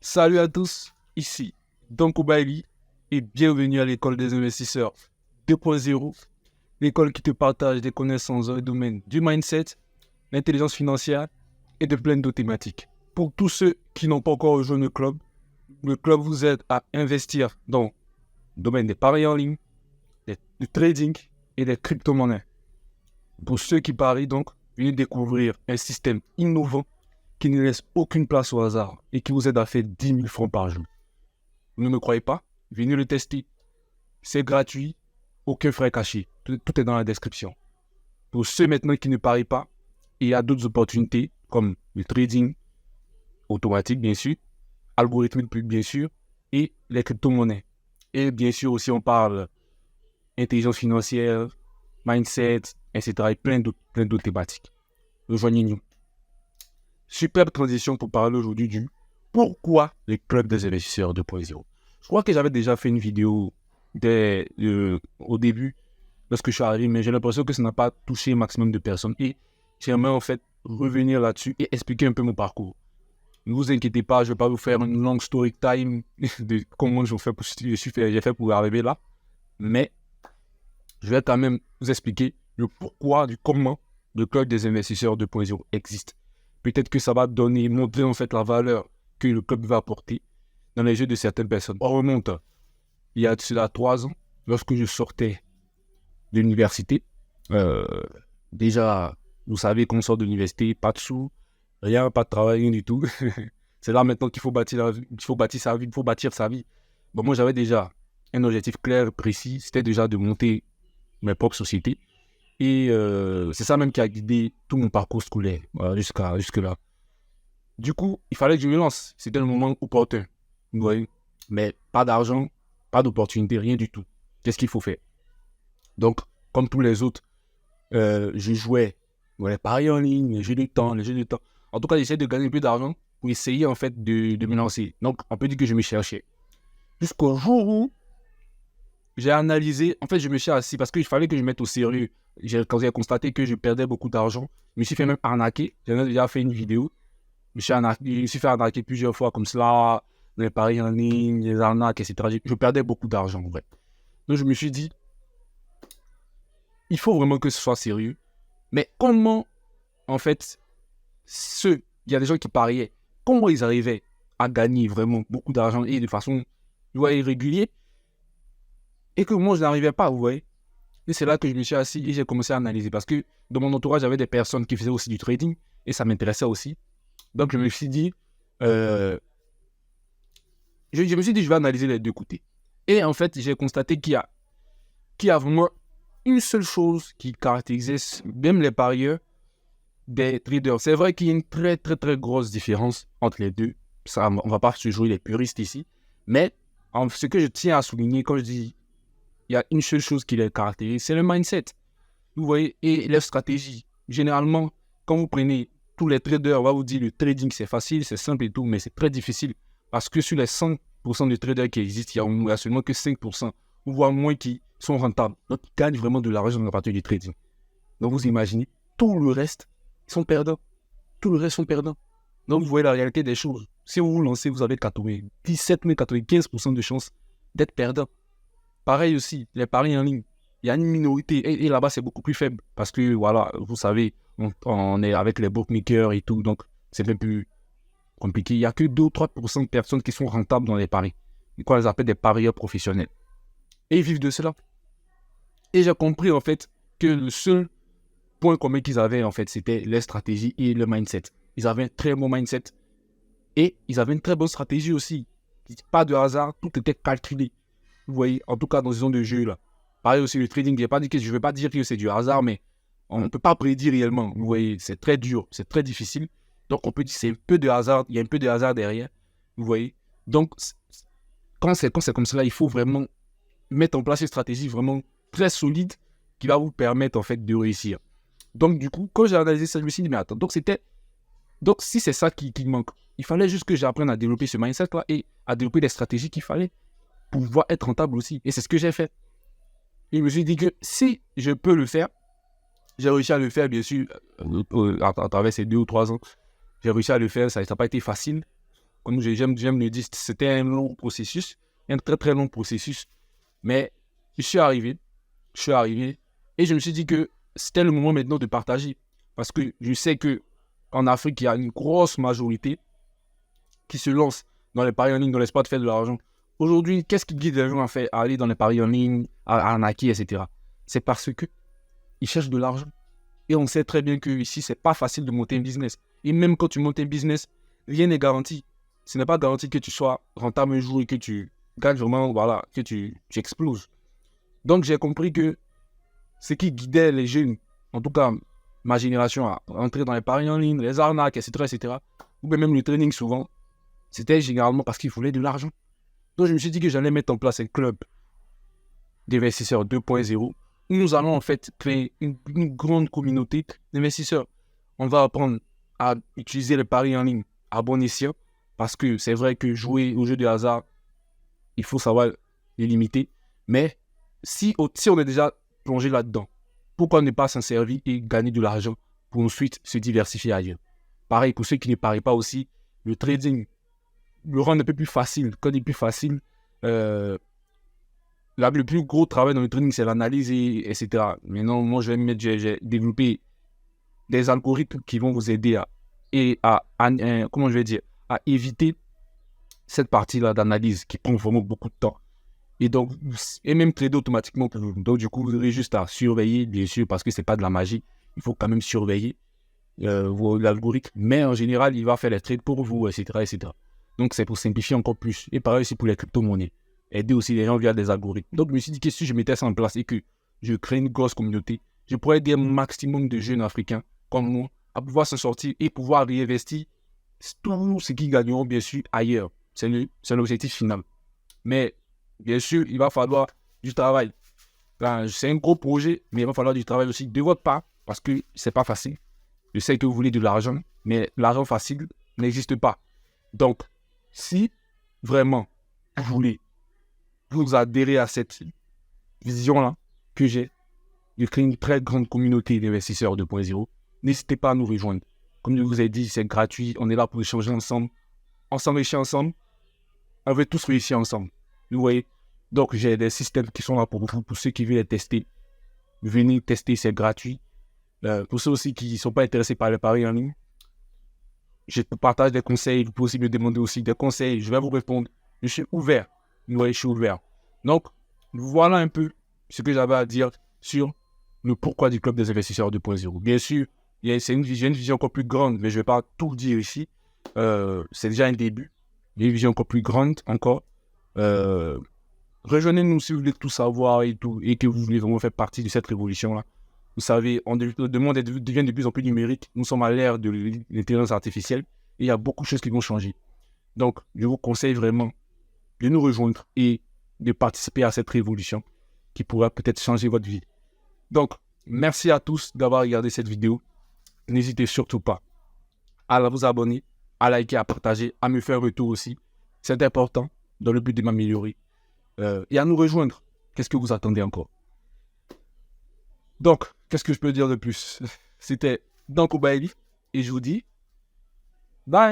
Salut à tous, ici Don Koubaili et bienvenue à l'école des investisseurs 2.0, l'école qui te partage des connaissances dans le domaine du mindset, l'intelligence financière et de plein d'autres thématiques. Pour tous ceux qui n'ont pas encore rejoint le club vous aide à investir dans le domaine des paris en ligne, du trading et des crypto-monnaies. Pour ceux qui parient donc, venez découvrir un système innovant qui ne laisse aucune place au hasard et qui vous aide à faire 10 000 francs par jour. Vous ne me croyez pas? Venez le tester. C'est gratuit, aucun frais caché. Tout est dans la description. Pour ceux maintenant qui ne parient pas, il y a d'autres opportunités comme le trading automatique, bien sûr, algorithmique, bien sûr, et les crypto-monnaies. Et bien sûr aussi, on parle intelligence financière, mindset, etc. et plein d'autres thématiques. Rejoignez-nous. Superbe transition pour parler aujourd'hui du pourquoi le club des investisseurs 2.0. Je crois que j'avais déjà fait une vidéo au début, lorsque je suis arrivé, mais j'ai l'impression que ça n'a pas touché un maximum de personnes. Et j'aimerais en fait revenir là-dessus et expliquer un peu mon parcours. Ne vous inquiétez pas, je ne vais pas vous faire une longue story time de comment j'ai fait pour arriver là. Mais je vais quand même vous expliquer le pourquoi, du comment le club des investisseurs 2.0 existe. Peut-être que ça va montrer en fait la valeur que le club va apporter dans les yeux de certaines personnes. On remonte il y a cela 3 ans, lorsque je sortais de l'université. Déjà, vous savez qu'on sort de l'université, pas de sous, rien, pas de travail, rien du tout. C'est là maintenant qu'il faut bâtir sa vie. Bon, moi, j'avais déjà un objectif clair, précis. C'était déjà de monter mes propres sociétés. Et c'est ça même qui a guidé tout mon parcours scolaire jusque-là. Du coup, il fallait que je me lance. C'était le moment opportun. Vous voyez. Mais pas d'argent, pas d'opportunité, rien du tout. Qu'est-ce qu'il faut faire? Donc, comme tous les autres, je jouais les paris en ligne, les jeux de temps. En tout cas, j'essayais de gagner un peu d'argent pour essayer en fait de me lancer. Donc, on peut dire que je me cherchais. Jusqu'au jour où j'ai analysé, en fait, je me suis assis parce qu'il fallait que je me mette au sérieux. Quand j'ai constaté que je perdais beaucoup d'argent, je me suis fait même arnaquer. J'en ai déjà fait une vidéo. Je me suis fait arnaquer plusieurs fois comme cela, les paris en ligne, les arnaques, etc. Je perdais beaucoup d'argent, en vrai. Donc, je me suis dit, il faut vraiment que ce soit sérieux. Mais comment, en fait, il y a des gens qui pariaient, comment ils arrivaient à gagner vraiment beaucoup d'argent et de façon irrégulière et que moi, je n'arrivais pas, vous voyez. Et c'est là que je me suis assis et j'ai commencé à analyser parce que dans mon entourage, j'avais des personnes qui faisaient aussi du trading et ça m'intéressait aussi. Donc, je me suis dit, je vais analyser les deux côtés. Et en fait, j'ai constaté qu'il y a vraiment une seule chose qui caractérisait même les parieurs des traders. C'est vrai qu'il y a une très, très, très grosse différence entre les deux. Ça, on ne va pas se jouer les puristes ici. Mais ce que je tiens à souligner, quand je dis il y a une seule chose qui les caractérise, c'est le mindset. Vous voyez, et les stratégies. Généralement, quand vous prenez tous les traders, on va vous dire le trading c'est facile, c'est simple et tout, mais c'est très difficile. Parce que sur les 100% de traders qui existent, il n'y a seulement que 5%, voire moins qui sont rentables. Donc, ils gagnent vraiment de l'argent à partir du trading. Donc, vous imaginez, tout le reste sont perdants. Tout le reste sont perdants. Donc, vous voyez la réalité des choses. Si vous vous lancez, vous avez 95% de chances d'être perdant. Pareil aussi, les paris en ligne. Il y a une minorité et là-bas, c'est beaucoup plus faible. Parce que, voilà, vous savez, on est avec les bookmakers et tout, donc c'est un peu plus compliqué. Il n'y a que 2 ou 3% de personnes qui sont rentables dans les paris. On les appelle des parieurs professionnels. Et ils vivent de cela. Et j'ai compris, en fait, que le seul point commun qu'ils avaient, en fait, c'était les stratégies et le mindset. Ils avaient un très bon mindset. Et ils avaient une très bonne stratégie aussi. Pas de hasard, tout était calculé. Vous voyez, en tout cas dans ces zones de jeu là. Pareil aussi le trading, je ne vais pas dire que c'est du hasard, mais on ne peut pas prédire réellement. Vous voyez, c'est très dur, c'est très difficile. Donc on peut dire que c'est un peu de hasard, il y a un peu de hasard derrière. Vous voyez. Donc quand c'est comme cela, il faut vraiment mettre en place une stratégie vraiment très solide qui va vous permettre en fait de réussir. Donc du coup, quand j'ai analysé ça, je me suis dit, mais attends, donc si c'est ça qui manque, il fallait juste que j'apprenne à développer ce mindset là et à développer les stratégies qu'il fallait pour pouvoir être rentable aussi. Et c'est ce que j'ai fait. Et je me suis dit que si je peux le faire, j'ai réussi à le faire, bien sûr, à travers ces 2 ou 3 ans. J'ai réussi à le faire, ça n'a pas été facile. comme j'aime le dire, c'était un long processus, un très très long processus. Mais je suis arrivé et je me suis dit que c'était le moment maintenant de partager. Parce que je sais qu'en Afrique, il y a une grosse majorité qui se lance dans les paris en ligne dans l'espoir de faire de l'argent. Aujourd'hui, qu'est-ce qui guide les gens à aller dans les paris en ligne, à arnaquer, etc. C'est parce qu'ils cherchent de l'argent. Et on sait très bien qu'ici, ce n'est pas facile de monter un business. Et même quand tu montes un business, rien n'est garanti. Ce n'est pas garanti que tu sois rentable un jour et que tu gagnes vraiment, voilà, que tu exploses. Donc, j'ai compris que ce qui guidait les jeunes, en tout cas ma génération, à entrer dans les paris en ligne, les arnaques, etc., ou même le trading souvent, c'était généralement parce qu'ils voulaient de l'argent. Donc, je me suis dit que j'allais mettre en place un club d'investisseurs 2.0 où nous allons en fait créer une grande communauté d'investisseurs. On va apprendre à utiliser les paris en ligne à bon escient parce que c'est vrai que jouer au jeu de hasard, il faut savoir les limiter. Mais si on est déjà plongé là-dedans, pourquoi ne pas s'en servir et gagner de l'argent pour ensuite se diversifier ailleurs? Pareil, pour ceux qui ne parient pas aussi, le trading le rend un peu plus facile. Quand il est plus facile, le plus gros travail dans le trading, c'est l'analyse, etc. Maintenant, moi, j'ai développé des algorithmes qui vont vous aider à éviter cette partie-là d'analyse qui prend vraiment beaucoup de temps. Et même trader automatiquement pour vous. Donc, du coup, vous aurez juste à surveiller, bien sûr, parce que ce n'est pas de la magie. Il faut quand même surveiller l'algorithme. Mais en général, il va faire les trades pour vous, etc. Donc, c'est pour simplifier encore plus. Et pareil aussi pour les crypto-monnaies. Aider aussi les gens via des algorithmes. Donc, je me suis dit que si je mettais ça en place et que je crée une grosse communauté, je pourrais aider un maximum de jeunes africains comme moi à pouvoir s'en sortir et pouvoir réinvestir tout ce qu'ils gagneront, bien sûr, ailleurs. C'est l'objectif final. Mais, bien sûr, il va falloir du travail. C'est un gros projet, mais il va falloir du travail aussi de votre part parce que c'est pas facile. Je sais que vous voulez de l'argent, mais l'argent facile n'existe pas. Donc, si vraiment vous voulez vous adhérer à cette vision-là que j'ai de créer une très grande communauté d'investisseurs 2.0, n'hésitez pas à nous rejoindre. Comme je vous ai dit, c'est gratuit. On est là pour échanger ensemble. On s'enrichit ensemble. On veut tous réussir ensemble. Vous voyez? Donc, j'ai des systèmes qui sont là pour vous, pour ceux qui veulent les tester. Venez tester, c'est gratuit. Pour ceux aussi qui ne sont pas intéressés par les paris en ligne, je partage des conseils. Vous pouvez aussi me demander aussi des conseils. Je vais vous répondre. Je suis ouvert. Vous voyez, je suis ouvert. Donc, voilà un peu ce que j'avais à dire sur le pourquoi du club des investisseurs 2.0. Bien sûr, c'est une vision encore plus grande, mais je ne vais pas tout dire ici. C'est déjà un début. Il y a une vision encore plus grande encore. Rejoignez-nous si vous voulez tout savoir et que vous voulez vraiment faire partie de cette révolution-là. Vous savez, le monde devient de plus en plus numérique. Nous sommes à l'ère de l'intelligence artificielle et il y a beaucoup de choses qui vont changer. Donc, je vous conseille vraiment de nous rejoindre et de participer à cette révolution qui pourra peut-être changer votre vie. Donc, merci à tous d'avoir regardé cette vidéo. N'hésitez surtout pas à vous abonner, à liker, à partager, à me faire retour aussi. C'est important dans le but de m'améliorer. Et à nous rejoindre. Qu'est-ce que vous attendez encore? Donc, qu'est-ce que je peux dire de plus? C'était Danko Bailey et je vous dis bye.